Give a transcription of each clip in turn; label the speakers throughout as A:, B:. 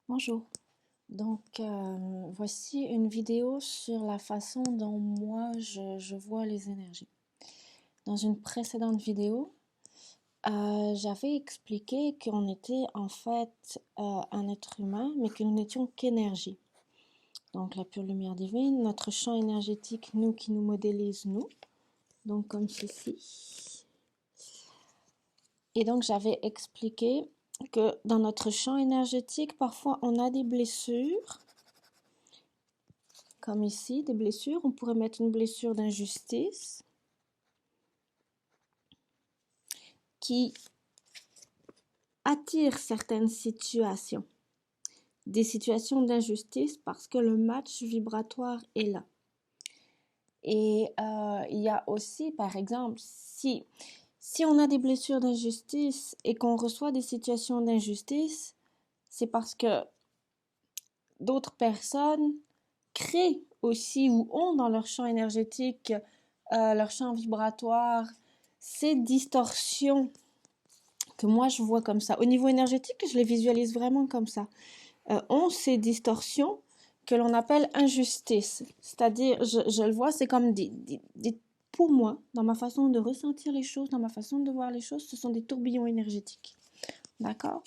A: Bonjour. Voici une vidéo sur la façon dont moi je vois les énergies. Dans une précédente vidéo, j'avais expliqué qu'on était en fait un être humain, mais que nous n'étions qu'énergie. Donc la pure lumière divine, notre champ énergétique, nous qui nous modélise, nous. Donc comme ceci. Et donc j'avais expliqué que dans notre champ énergétique, parfois on a des blessures. Comme ici, des blessures. On pourrait mettre une blessure d'injustice qui attire certaines situations. Des situations d'injustice parce que le match vibratoire est là. Et il y a aussi, par exemple, si on a des blessures d'injustice et qu'on reçoit des situations d'injustice, c'est parce que d'autres personnes créent aussi ou ont dans leur champ énergétique, leur champ vibratoire, ces distorsions que moi je vois comme ça. Au niveau énergétique, je les visualise vraiment comme ça. Ont ces distorsions que l'on appelle injustice. C'est-à-dire, je le vois, c'est comme pour moi, dans ma façon de ressentir les choses, dans ma façon de voir les choses, ce sont des tourbillons énergétiques. D'accord?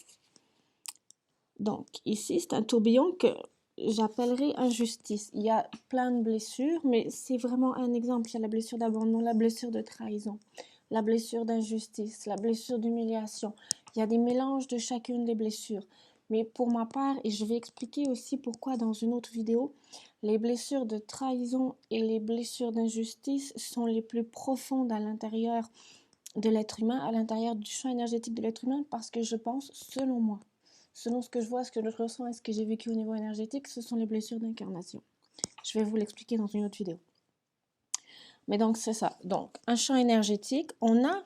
A: Donc, ici, c'est un tourbillon que j'appellerais injustice. Il y a plein de blessures, mais c'est vraiment un exemple. Il y a la blessure d'abandon, la blessure de trahison, la blessure d'injustice, la blessure d'humiliation. Il y a des mélanges de chacune des blessures. Mais pour ma part, et je vais expliquer aussi pourquoi dans une autre vidéo, les blessures de trahison et les blessures d'injustice sont les plus profondes à l'intérieur de l'être humain, à l'intérieur du champ énergétique de l'être humain, parce que je pense, selon moi, selon ce que je vois, ce que je ressens et ce que j'ai vécu au niveau énergétique, ce sont les blessures d'incarnation. Je vais vous l'expliquer dans une autre vidéo. Mais donc, c'est ça. Donc, un champ énergétique, on a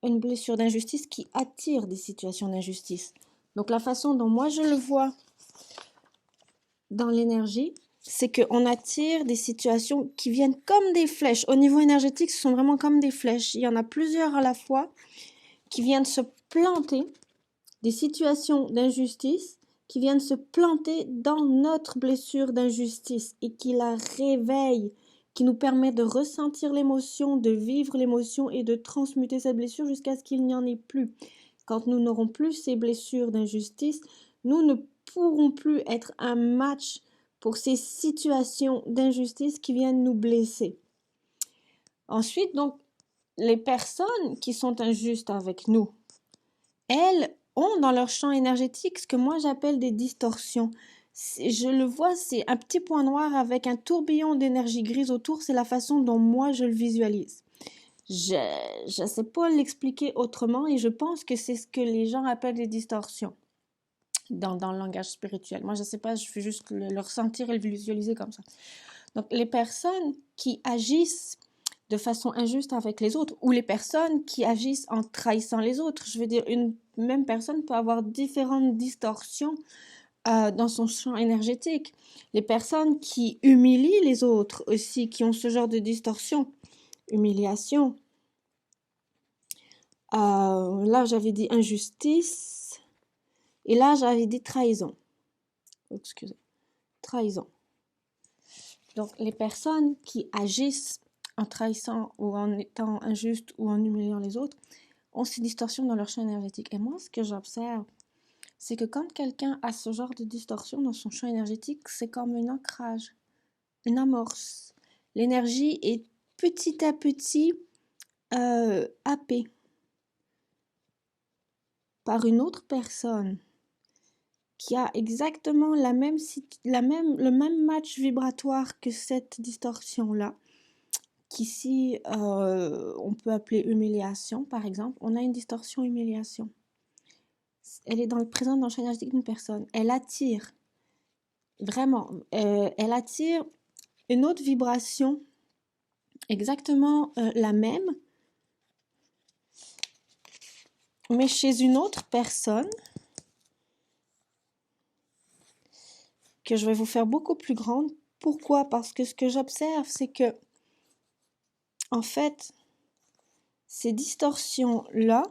A: une blessure d'injustice qui attire des situations d'injustice. Donc, la façon dont moi je le vois dans l'énergie, c'est qu'on attire des situations qui viennent comme des flèches. Au niveau énergétique, ce sont vraiment comme des flèches. Il y en a plusieurs à la fois qui viennent se planter, des situations d'injustice qui viennent se planter dans notre blessure d'injustice et qui la réveillent, qui nous permet de ressentir l'émotion, de vivre l'émotion et de transmuter cette blessure jusqu'à ce qu'il n'y en ait plus. Quand nous n'aurons plus ces blessures d'injustice, nous ne pourrons plus être un match pour ces situations d'injustice qui viennent nous blesser. Ensuite, donc, les personnes qui sont injustes avec nous, elles ont dans leur champ énergétique ce que moi j'appelle des distorsions. Je le vois, c'est un petit point noir avec un tourbillon d'énergie grise autour, c'est la façon dont moi je le visualise. Je ne sais pas l'expliquer autrement et je pense que c'est ce que les gens appellent des distorsions dans le langage spirituel. Moi je ne sais pas, je fais juste le ressentir et le visualiser comme ça. Donc les personnes qui agissent de façon injuste avec les autres ou les personnes qui agissent en trahissant les autres. Je veux dire, une même personne peut avoir différentes distorsions dans son champ énergétique. Les personnes qui humilient les autres aussi, qui ont ce genre de distorsion, humiliation. Là, j'avais dit injustice et là, j'avais dit trahison. Excusez, trahison. Donc, les personnes qui agissent en trahissant ou en étant injustes ou en humiliant les autres ont ces distorsions dans leur champ énergétique. Et moi, ce que j'observe, c'est que quand quelqu'un a ce genre de distorsion dans son champ énergétique, c'est comme un ancrage, une amorce. L'énergie est petit à petit happée par une autre personne qui a exactement le même match vibratoire que cette distorsion-là, qu'ici on peut appeler humiliation, par exemple. On a une distorsion humiliation. Elle est présente dans le champ énergétique d'une personne. Elle attire, vraiment, elle attire une autre vibration, exactement la même, mais chez une autre personne, que je vais vous faire beaucoup plus grande. Pourquoi? Parce que ce que j'observe, c'est que, en fait, ces distorsions-là,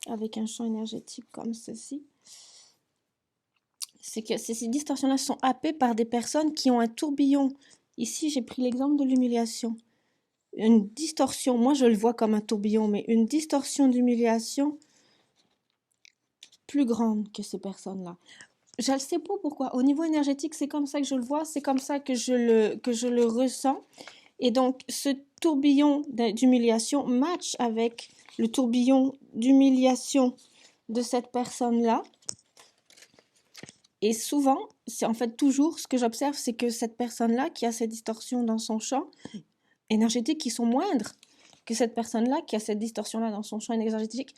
A: avec un champ énergétique comme ceci, c'est que ces distorsions-là sont happées par des personnes qui ont un tourbillon. Ici, j'ai pris l'exemple de l'humiliation. Une distorsion, moi je le vois comme un tourbillon, mais une distorsion d'humiliation plus grande que ces personnes-là. Je ne sais pas pourquoi. Au niveau énergétique, c'est comme ça que je le vois, c'est comme ça que je le ressens. Et donc, ce tourbillon d'humiliation match avec le tourbillon d'humiliation de cette personne-là. Et souvent, c'est en fait toujours, ce que j'observe, c'est que cette personne-là qui a ces distorsions dans son champ énergétique qui sont moindres que cette personne-là qui a cette distorsion-là dans son champ énergétique,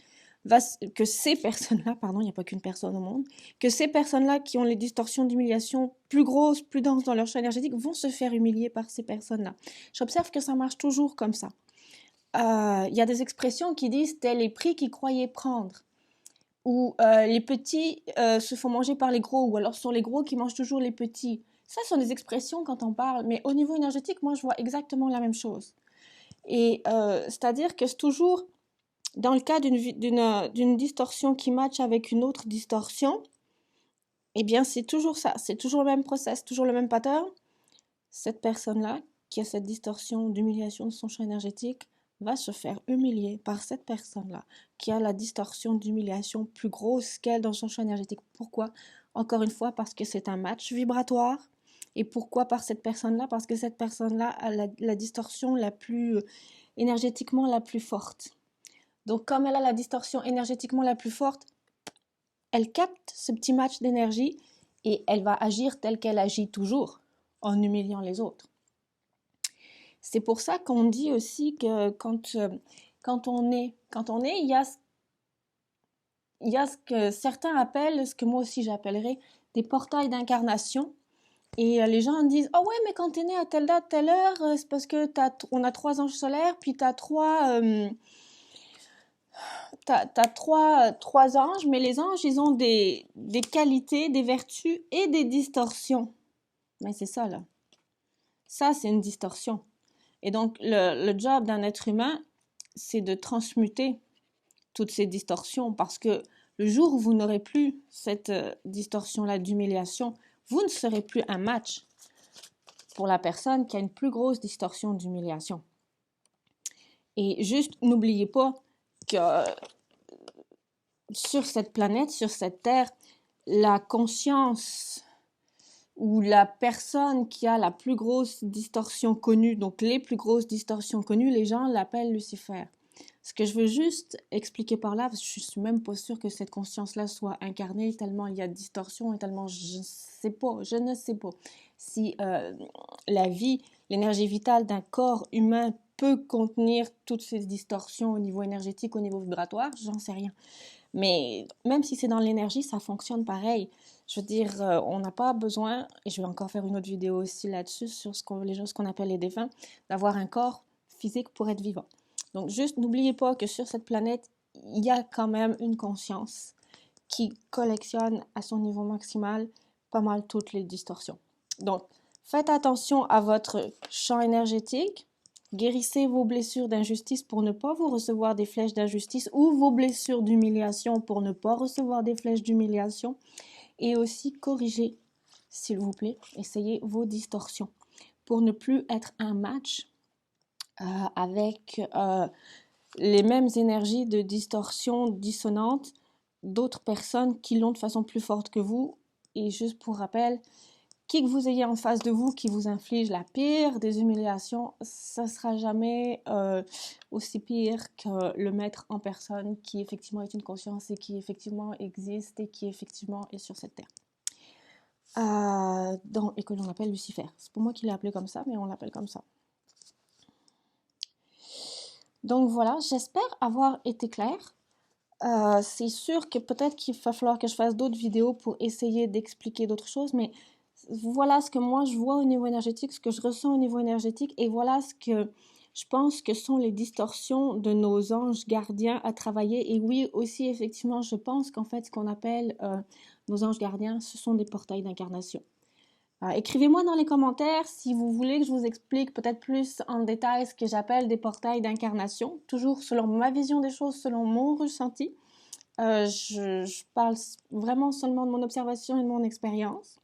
A: que ces personnes-là, pardon, il n'y a pas qu'une personne au monde, que ces personnes-là qui ont les distorsions d'humiliation plus grosses, plus denses dans leur champ énergétique vont se faire humilier par ces personnes-là. J'observe que ça marche toujours comme ça. Il y a des expressions qui disent « tel les prix qu'ils croyaient prendre » ou les petits se font manger par les gros, ou alors ce sont les gros qui mangent toujours les petits. Ça, ce sont des expressions quand on parle, mais au niveau énergétique, moi, je vois exactement la même chose. Et c'est-à-dire que c'est toujours, dans le cas d'une distorsion qui matche avec une autre distorsion, eh bien, c'est toujours ça, c'est toujours le même process, toujours le même pattern. Cette personne-là, qui a cette distorsion d'humiliation de son champ énergétique, va se faire humilier par cette personne-là, qui a la distorsion d'humiliation plus grosse qu'elle dans son champ énergétique. Pourquoi? Encore une fois, parce que c'est un match vibratoire. Et pourquoi par cette personne-là? Parce que cette personne-là a la distorsion la plus énergétiquement la plus forte. Donc, comme elle a la distorsion énergétiquement la plus forte, elle capte ce petit match d'énergie et elle va agir telle qu'elle agit toujours, en humiliant les autres. C'est pour ça qu'on dit aussi que quand on est, il y a ce que certains appellent, ce que moi aussi j'appellerais, des portails d'incarnation. Et les gens disent « Oh ouais, mais quand t'es né à telle date, telle heure, c'est parce que on a 3 anges solaires, puis t'as trois anges, mais les anges, ils ont des qualités, des vertus et des distorsions. » Mais c'est ça, là. Ça, c'est une distorsion. Et donc, le job d'un être humain, c'est de transmuter toutes ces distorsions, parce que le jour où vous n'aurez plus cette distorsion-là d'humiliation, vous ne serez plus un match pour la personne qui a une plus grosse distorsion d'humiliation. Et juste, n'oubliez pas que sur cette planète, sur cette Terre, la conscience ou la personne qui a la plus grosse distorsion connue, donc les plus grosses distorsions connues, les gens l'appellent Lucifer. Ce que je veux juste expliquer par là, parce que je suis même pas sûre que cette conscience-là soit incarnée, tellement il y a de distorsion et tellement je ne sais pas si la vie, l'énergie vitale d'un corps humain peut contenir toutes ces distorsions au niveau énergétique, au niveau vibratoire, j'en sais rien. Mais même si c'est dans l'énergie, ça fonctionne pareil. Je veux dire, on n'a pas besoin, et je vais encore faire une autre vidéo aussi là-dessus, sur ce qu'on appelle les défunts, d'avoir un corps physique pour être vivant. Donc juste n'oubliez pas que sur cette planète, il y a quand même une conscience qui collectionne à son niveau maximal pas mal toutes les distorsions. Donc faites attention à votre champ énergétique, guérissez vos blessures d'injustice pour ne pas vous recevoir des flèches d'injustice ou vos blessures d'humiliation pour ne pas recevoir des flèches d'humiliation, et aussi corrigez, s'il vous plaît, essayez vos distorsions pour ne plus être un match avec les mêmes énergies de distorsion dissonante d'autres personnes qui l'ont de façon plus forte que vous. Et juste pour rappel, qui que vous ayez en face de vous qui vous inflige la pire des humiliations, ça sera jamais aussi pire que le maître en personne qui effectivement est une conscience et qui effectivement existe et qui effectivement est sur cette terre. Et que l'on appelle Lucifer. C'est pas moi qui l'ai appelé comme ça, mais on l'appelle comme ça. Donc voilà, j'espère avoir été claire. C'est sûr que peut-être qu'il va falloir que je fasse d'autres vidéos pour essayer d'expliquer d'autres choses, mais voilà ce que moi je vois au niveau énergétique, ce que je ressens au niveau énergétique, et voilà ce que je pense que sont les distorsions de nos anges gardiens à travailler. Et oui, aussi effectivement, je pense qu'en fait ce qu'on appelle nos anges gardiens, ce sont des portails d'incarnation. Écrivez-moi dans les commentaires si vous voulez que je vous explique peut-être plus en détail ce que j'appelle des portails d'incarnation, toujours selon ma vision des choses, selon mon ressenti. Je parle vraiment seulement de mon observation et de mon expérience.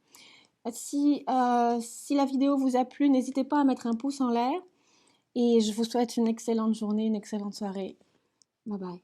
A: Si la vidéo vous a plu, n'hésitez pas à mettre un pouce en l'air et je vous souhaite une excellente journée, une excellente soirée. Bye bye.